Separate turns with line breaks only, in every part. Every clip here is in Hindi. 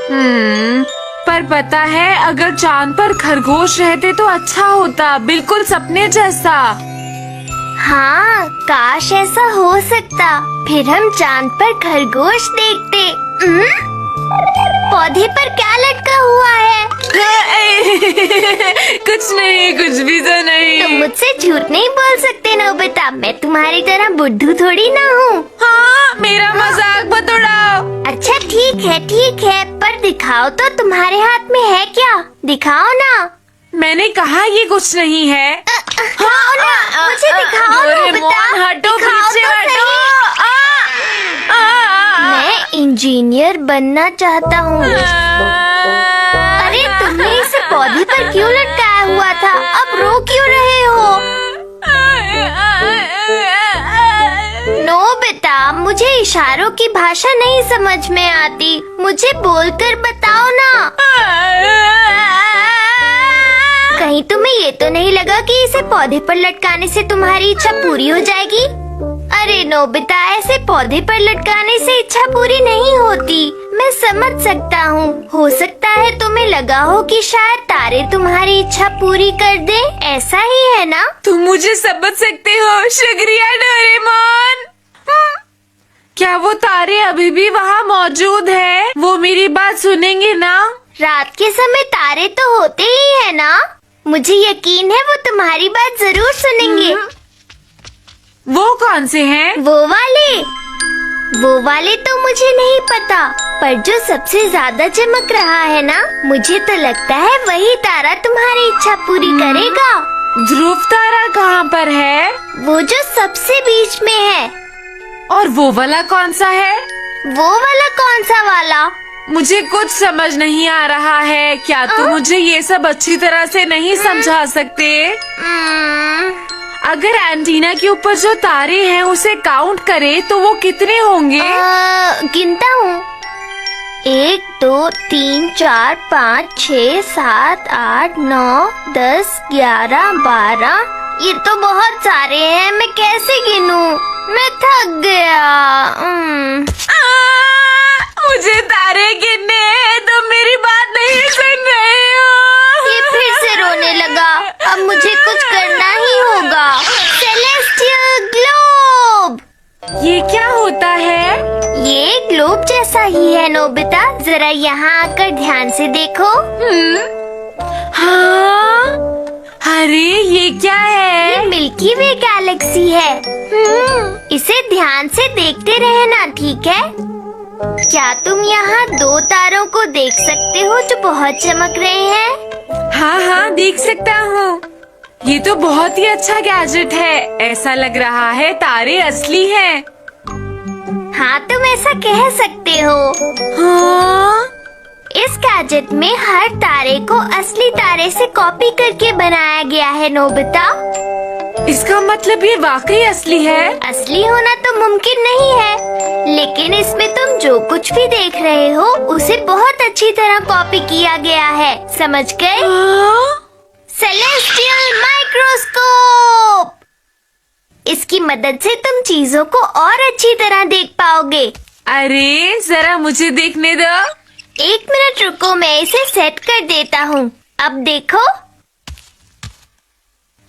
पर पता है, अगर चांद पर खरगोश रहते तो अच्छा होता, बिल्कुल सपने जैसा।
हाँ, काश ऐसा हो सकता, फिर हम चांद पर खरगोश देखते। पौधे पर क्या लटका हुआ है?
कुछ नहीं, कुछ भी तो नहीं।
तुम मुझसे झूठ नहीं बोल सकते नोबिता, मैं तुम्हारी तरह बुद्धू थोड़ी ना हूँ।
हाँ, मेरा मजाक मत उड़ाओ।
अच्छा ठीक है, पर दिखाओ तो, तुम्हारे हाथ में है क्या? दिखाओ ना।
मैंने कहा ये कुछ नहीं है।
दिखाओ ना, मुझे दिखाओ नोबिता,
हटो,
दिखाओ
पीछे
तो
हटो।
मैं इंजीनियर बनना चाहता हूँ। अरे तुमने इसे पौधे पर क्यों लटकाया हुआ था? अब रो क्यों रहे हो? नोबिता, मुझे इशारों की भाषा नहीं समझ में आती, मुझे बोलकर बताओ ना। कहीं तुम्हें ये तो नहीं लगा कि इसे पौधे पर लटकाने से तुम्हारी इच्छा पूरी हो जाएगी? अरे नोबिता, ऐसे पौधे पर लटकाने से इच्छा पूरी नहीं होती। मैं समझ सकता हूँ, हो सकता है तुम्हें लगा हो कि शायद तारे तुम्हारी इच्छा पूरी कर दे, ऐसा ही है ना?
तुम मुझे समझ सकते हो, शुक्रिया डोरेमोन। क्या वो तारे अभी भी वहाँ मौजूद है? वो मेरी बात सुनेंगे ना?
रात के समय तारे तो होते ही है ना? मुझे यकीन है वो तुम्हारी बात जरूर सुनेंगे।
वो कौन से हैं?
वो वाले तो मुझे नहीं पता, पर जो सबसे ज्यादा चमक रहा है ना, मुझे तो लगता है वही तारा तुम्हारी इच्छा पूरी करेगा।
ध्रुव तारा कहाँ पर है?
वो जो सबसे बीच में है।
और वो वाला कौन सा है?
वो वाला कौन सा वाला?
मुझे कुछ समझ नहीं आ रहा है। क्या तुम मुझे ये सब अच्छी तरह से नहीं समझा सकते? अगर एंटीना के ऊपर जो तारे हैं उसे काउंट करें तो वो कितने होंगे?
गिनता हूँ। 1 2 3 4 5 6 7 8 9 10 11 12। ये तो बहुत सारे हैं, मैं कैसे गिनूं? मैं थक गया।
मुझे तारे गिनने हैं, तुम मेरी बात नहीं सुन रहे हो।
ये फिर से रोने लगा। अब मुझे कुछ करना ही होगा। Celestial globe.
ये क्या होता है?
ये ग्लोब जैसा ही है नोबिता, जरा यहाँ आकर ध्यान से देखो।
हाँ, अरे ये क्या है?
ये मिल्की वे गैलेक्सी है। इसे ध्यान से देखते रहना, ठीक है? क्या तुम यहाँ 2 तारों को देख सकते हो जो बहुत चमक रहे हैं?
हाँ, देख सकता हूँ। ये तो बहुत ही अच्छा गैजेट है। ऐसा लग रहा है तारे असली हैं।
हाँ, तुम ऐसा कह सकते हो।
हाँ?
इस गैजेट में हर तारे को असली तारे से कॉपी करके बनाया गया है नोबिता।
इसका मतलब ये वाकई असली है?
असली होना तो मुमकिन नहीं है, लेकिन इसमें तुम जो कुछ भी देख रहे हो उसे बहुत अच्छी तरह कॉपी किया गया है, समझ गए? Celestial microscope. इसकी मदद से तुम चीजों को और अच्छी तरह देख पाओगे।
अरे जरा मुझे देखने दो।
1 मिनट रुको, मैं इसे सेट कर देता हूँ। अब देखो,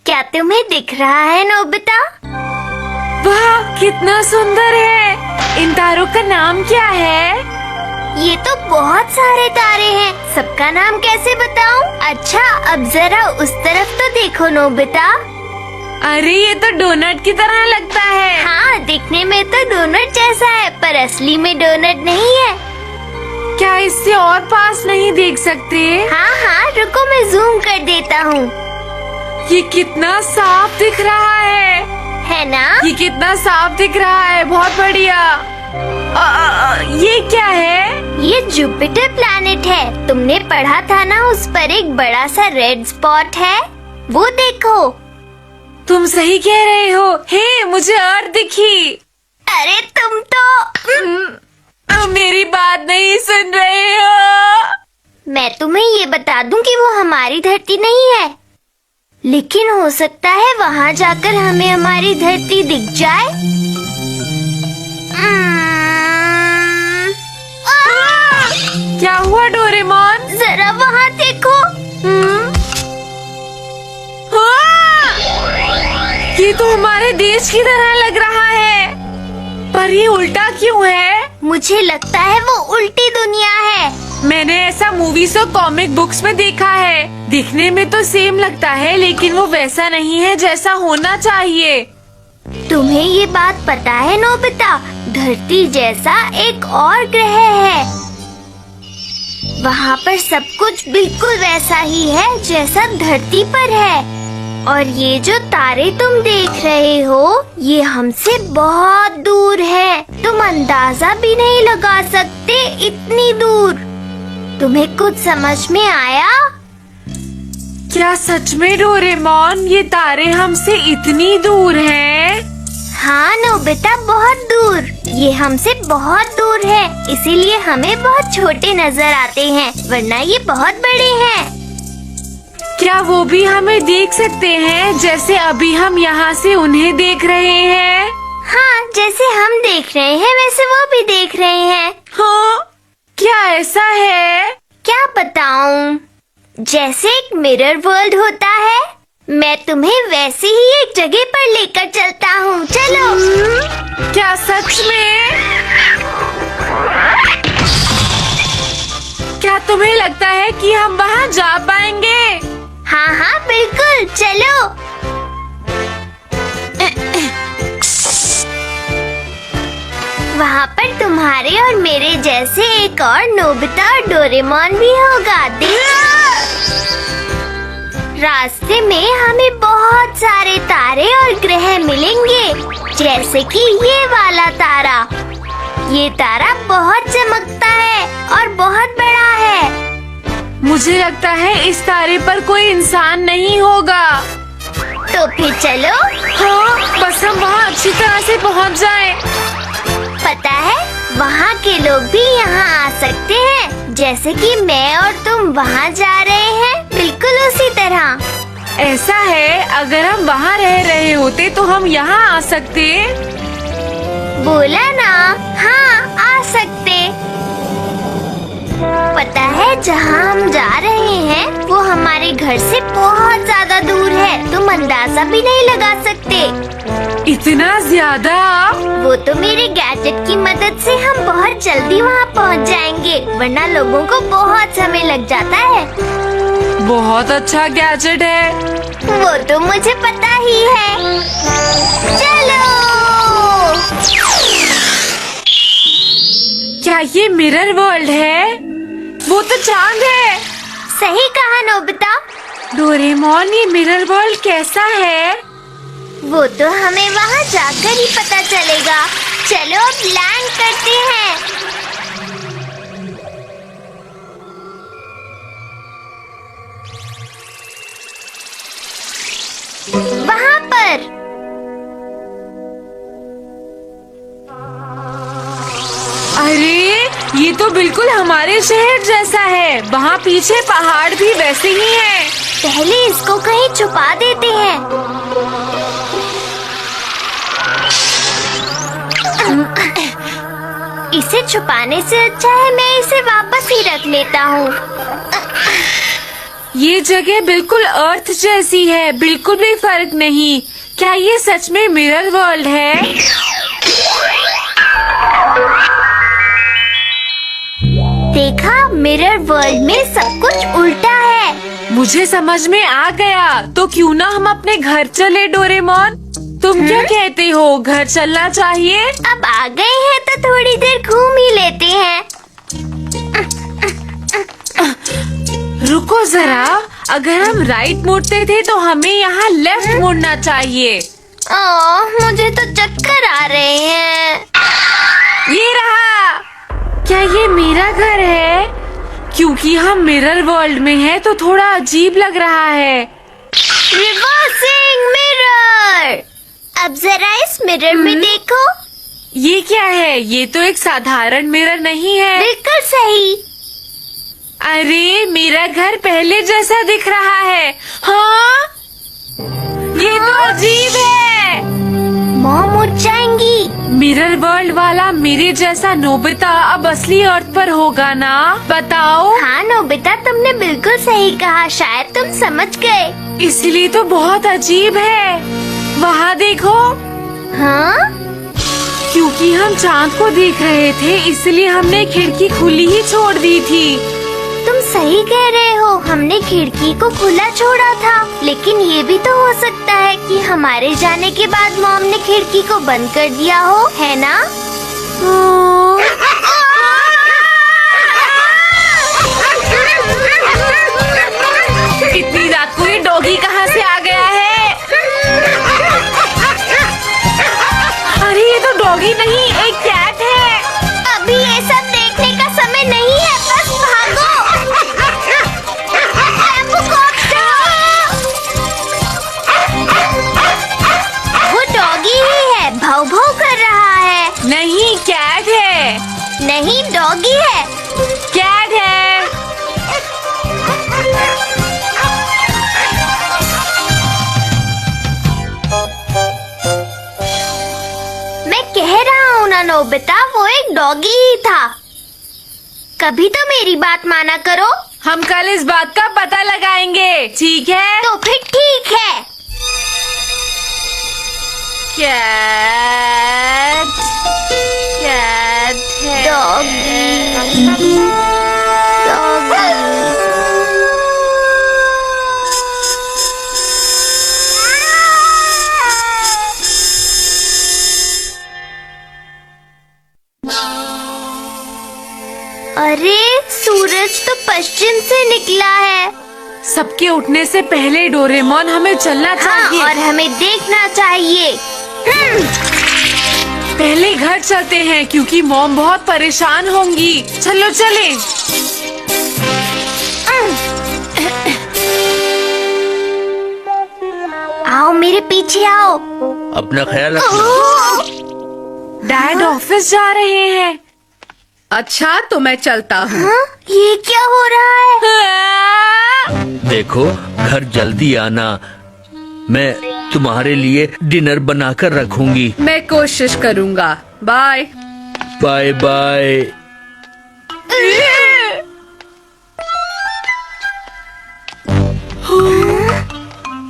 क्या तुम्हें दिख रहा है नोबिता?
वाह, कितना सुंदर है। इन तारों का नाम क्या है?
ये तो बहुत सारे तारे हैं, सबका नाम कैसे बताऊं? अच्छा, अब जरा उस तरफ तो देखो नोबिता।
अरे ये तो डोनट की तरह लगता है।
हाँ, दिखने में तो डोनट जैसा है, पर असली में डोनट नहीं है।
क्या इससे और पास नहीं देख सकते?
हाँ, रुको मैं जूम कर देता हूँ।
ये कितना साफ दिख रहा है
ना?
ये कितना साफ दिख रहा है, बहुत बढ़िया। ये क्या है?
ये जुपिटर प्लैनेट है। तुमने पढ़ा था ना, उस पर एक बड़ा सा रेड स्पॉट है, वो देखो।
तुम सही कह रहे हो। हे, मुझे अर्थ दिखी।
अरे तुम तो
मेरी बात नहीं सुन रहे हो।
मैं तुम्हें ये बता दूं कि वो हमारी धरती नहीं है, लेकिन हो सकता है वहाँ जाकर हमें हमारी धरती दिख जाए।
क्या हुआ डोरेमोन?
जरा वहाँ देखो।
हाँ! ये तो हमारे देश की तरह लग रहा है, पर ये उल्टा क्यों है?
मुझे लगता है वो उल्टी दुनिया है।
मैंने ऐसा मूवीज और कॉमिक बुक्स में देखा है। दिखने में तो सेम लगता है, लेकिन वो वैसा नहीं है जैसा होना चाहिए।
तुम्हें ये बात पता है नोबिता? धरती जैसा एक और ग्रह है। वहाँ पर सब कुछ बिल्कुल वैसा ही है जैसा धरती पर है। और ये जो तारे तुम देख रहे हो, ये हमसे बहुत दूर है। तुम अंदाजा भी नहीं लगा सकते इतनी दूर। तुम्हें कुछ समझ में आया?
क्या सच में डोरेमोन ये तारे हमसे इतनी दूर हैं?
हाँ नोबिता, बहुत दूर। ये हमसे बहुत दूर है, इसीलिए हमें बहुत छोटे नजर आते हैं, वरना ये बहुत बड़े हैं।
क्या वो भी हमें देख सकते हैं जैसे अभी हम यहाँ से उन्हें देख रहे हैं?
हाँ, जैसे हम देख रहे हैं वैसे वो भी देख रहे हैं।
हाँ, क्या ऐसा है?
क्या बताऊं? जैसे एक मिरर वर्ल्ड होता है, मैं तुम्हें वैसे ही एक जगह पर लेकर चलता हूँ। चलो।
क्या सच में? क्या तुम्हें लगता है कि हम वहाँ जा पाएंगे?
हाँ हाँ बिल्कुल, चलो। वहाँ पर तुम्हारे और मेरे जैसे एक और नोबिता और डोरेमोन भी होगा। रास्ते में हमें बहुत सारे तारे और ग्रह मिलेंगे, जैसे कि ये वाला तारा। ये तारा बहुत चमकता है और बहुत बड़ा है।
मुझे लगता है इस तारे पर कोई इंसान नहीं होगा।
तो फिर चलो।
हाँ, बस हम वहाँ अच्छी तरह से पहुँच जाएं।
पता है, वहाँ के लोग भी यहाँ आ सकते हैं, जैसे कि मैं और तुम वहाँ जा रहे हैं, बिल्कुल उसी तरह।
ऐसा है, अगर हम वहाँ रह रहे होते तो हम यहाँ आ सकते।
बोला ना, हाँ आ सकते। पता है, जहाँ हम जा रहे हैं वो हमारे घर से बहुत ज्यादा दूर है। तुम अंदाजा भी नहीं लगा सकते।
इतना ज्यादा?
वो तो मेरे गैजेट की मदद से हम बहुत जल्दी वहाँ पहुँच जाएंगे, वरना लोगों को बहुत समय लग जाता है।
बहुत अच्छा गैजेट है।
वो तो मुझे पता ही है। चलो।
क्या ये मिरर वर्ल्ड है? वो तो चांद है।
सही कहा नोबिता।
डोरेमोन, ये मिरर वर्ल्ड कैसा है?
वो तो हमें वहाँ जाकर ही पता चलेगा। चलो अब लैंड करते हैं। वहाँ पर।
अरे, ये तो बिल्कुल हमारे शहर जैसा है। वहाँ पीछे पहाड़ भी वैसे ही हैं।
पहले इसको कहीं छुपा देते हैं। इसे छुपाने से अच्छा है मैं इसे वापस ही रख लेता हूँ।
ये जगह बिल्कुल अर्थ जैसी है, बिल्कुल भी फर्क नहीं। क्या ये सच में मिरर वर्ल्ड है?
देखा, मिरर वर्ल्ड में सब कुछ उल्टा है।
मुझे समझ में आ गया। तो क्यों ना हम अपने घर चले डोरेमोन? तुम क्या कहते हो, घर चलना चाहिए?
अब आ गए हैं तो थोड़ी देर घूम ही लेते हैं।
रुको जरा, अगर हम राइट मुड़ते थे तो हमें यहाँ लेफ्ट मुड़ना चाहिए।
मुझे तो चक्कर आ रहे हैं।
ये रहा। क्या ये मेरा घर है? क्योंकि हम मिरर वर्ल्ड में हैं तो थोड़ा अजीब लग रहा है।
Reversing mirror. अब जरा इस मिरर में देखो।
ये क्या है? ये तो एक साधारण मिरर नहीं है।
बिल्कुल सही।
अरे, मेरा घर पहले जैसा दिख रहा है। हाँ, ये तो अजीब है।
मॉम उठ जाएंगी।
मिरर वर्ल्ड वाला मेरे जैसा नोबिता अब असली अर्थ पर होगा ना? बताओ।
हाँ नोबिता, तुमने बिल्कुल सही कहा। शायद तुम समझ गए।
इसलिए तो बहुत अजीब है। वहाँ देखो।
हाँ,
क्योंकि हम चांद को देख रहे थे, इसलिए हमने खिड़की खुली ही छोड़ दी थी।
तुम सही कह रहे हो, हमने खिड़की को खुला छोड़ा था। लेकिन ये भी तो हो सकता है कि हमारे जाने के बाद मॉम ने खिड़की को बंद कर दिया हो, है ना?
इतनी रात को ये डॉगी कहाँ से आ गया है? अरे ये तो डॉगी नहीं, एक कैट है।
अभी ये सब देखने का समय नहीं है, बस भागो। वो डॉगी ही है, भाव भाव कर रहा है।
नहीं, कैट है।
नहीं, डॉगी है।
कैट है।
मैं कह रहा हूँ ना नोबिता, वो एक डॉगी ही था। कभी तो मेरी बात माना करो।
हम कल इस बात का पता लगाएंगे, ठीक है?
तो फिर ठीक है।
कैट कैट है।
Doggy doggy. अरे सूरज तो पश्चिम से निकला है।
सबके उठने से पहले डोरेमोन हमें चलना चाहिए।
हाँ, और हमें देखना चाहिए।
पहले घर चलते हैं क्योंकि मॉम बहुत परेशान होंगी। चलो चले।
आओ मेरे पीछे आओ।
अपना ख्याल रखना।
डैड ऑफिस जा रहे हैं।
अच्छा, तो मैं चलता हूँ।
हाँ? ये क्या हो रहा है?
देखो, घर जल्दी आना। मैं तुम्हारे लिए डिनर बनाकर रखूंगी।
मैं कोशिश करूँगा। बाय।
Bye bye.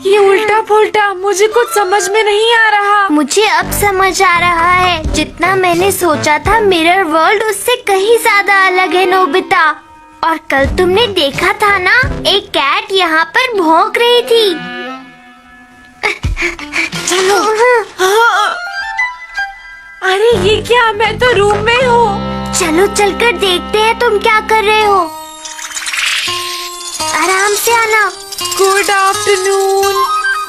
ये उल्टा पुल्टा, मुझे कुछ समझ में नहीं आ रहा।
मुझे अब समझ आ रहा है। जितना मैंने सोचा था मिरर वर्ल्ड उससे कहीं ज्यादा अलग है नोबिता। और कल तुमने देखा था ना, एक कैट यहाँ पर भौंक रही थी।
चलो। हाँ। अरे ये क्या, मैं तो रूम में हूँ।
चलो चलकर देखते हैं तुम क्या कर रहे हो। आराम से आना।
Good afternoon.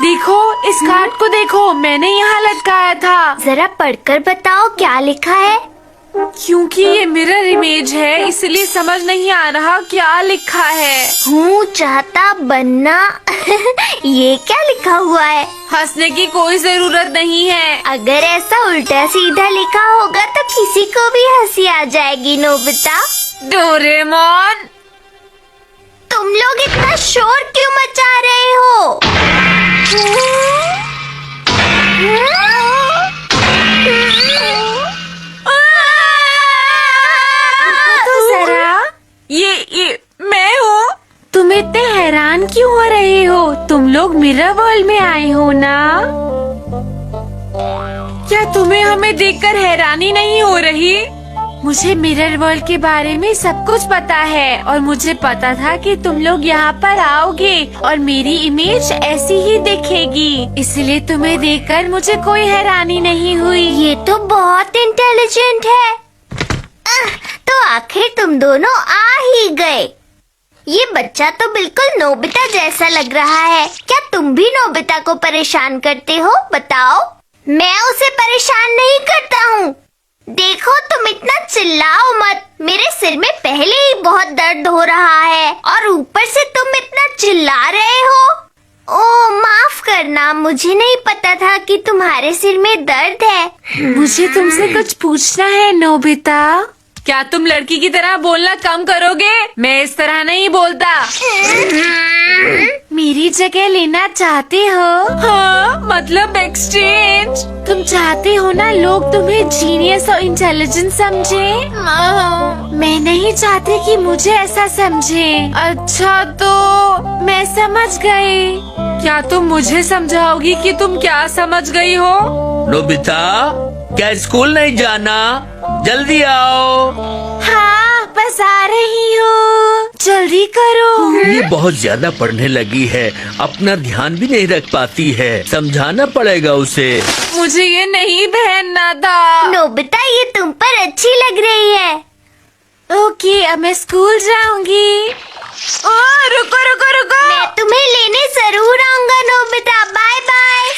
देखो, इस कार्ड को देखो, मैंने यहाँ लटकाया था।
जरा पढ़कर बताओ क्या लिखा है।
क्योंकि ये मिरर इमेज है, इसलिए समझ नहीं आ रहा क्या लिखा है।
हूँ चाहता बनना। ये क्या लिखा हुआ है?
हंसने की कोई जरूरत नहीं है।
अगर ऐसा उल्टा सीधा लिखा होगा तो किसी को भी हंसी आ जाएगी नोबिता।
डोरेमोन,
तुम लोग इतना शोर क्यों मचा रहे हो?
तो जरा, ये मैं हूँ। तुम इतने हैरान क्यों हो रहे हो? तुम लोग मिरर वर्ल्ड में आए हो ना? क्या तुम्हें हमें देखकर हैरानी नहीं हो रही? मुझे मिरर वर्ल्ड के बारे में सब कुछ पता है और मुझे पता था कि तुम लोग यहाँ पर आओगे और मेरी इमेज ऐसी ही दिखेगी, इसलिए तुम्हें देखकर मुझे कोई हैरानी नहीं हुई।
ये तो बहुत इंटेलिजेंट है। तो आखिर तुम दोनों आ ही गए। ये बच्चा तो बिल्कुल नोबिता जैसा लग रहा है। क्या तुम भी नोबिता को परेशान करते हो? बताओ। मैं उसे परेशान नहीं करता हूँ। देखो, तुम इतना चिल्लाओ मत। मेरे सिर में पहले ही बहुत दर्द हो रहा है और ऊपर से तुम इतना चिल्ला रहे हो। ओह, माफ करना, मुझे नहीं पता था कि तुम्हारे सिर में दर्द है।
मुझे तुमसे कुछ पूछना है नोबिता। क्या तुम लड़की की तरह बोलना कम करोगे? मैं इस तरह नहीं बोलता। मेरी जगह लेना चाहते हो? हाँ, मतलब एक्सचेंज। तुम चाहते हो ना लोग तुम्हें जीनियस और इंटेलिजेंट समझे? मैं नहीं चाहती कि मुझे ऐसा समझे। अच्छा तो मैं समझ गई। क्या तुम मुझे समझाओगी कि तुम क्या समझ गई हो?
नोबिता, क्या स्कूल नहीं जाना? जल्दी आओ।
हाँ, बस आ रही हूँ। जल्दी करो।
ये बहुत ज्यादा पढ़ने लगी है, अपना ध्यान भी नहीं रख पाती है। समझाना पड़ेगा उसे।
मुझे ये नहीं पहनना था।
नोबिता, ये तुम पर अच्छी लग रही है।
ओके, अब मैं स्कूल जाऊंगी। ओ, रुको रुको रुको।
मैं तुम्हें लेने जरूर आऊंगा नोबिता। Bye bye.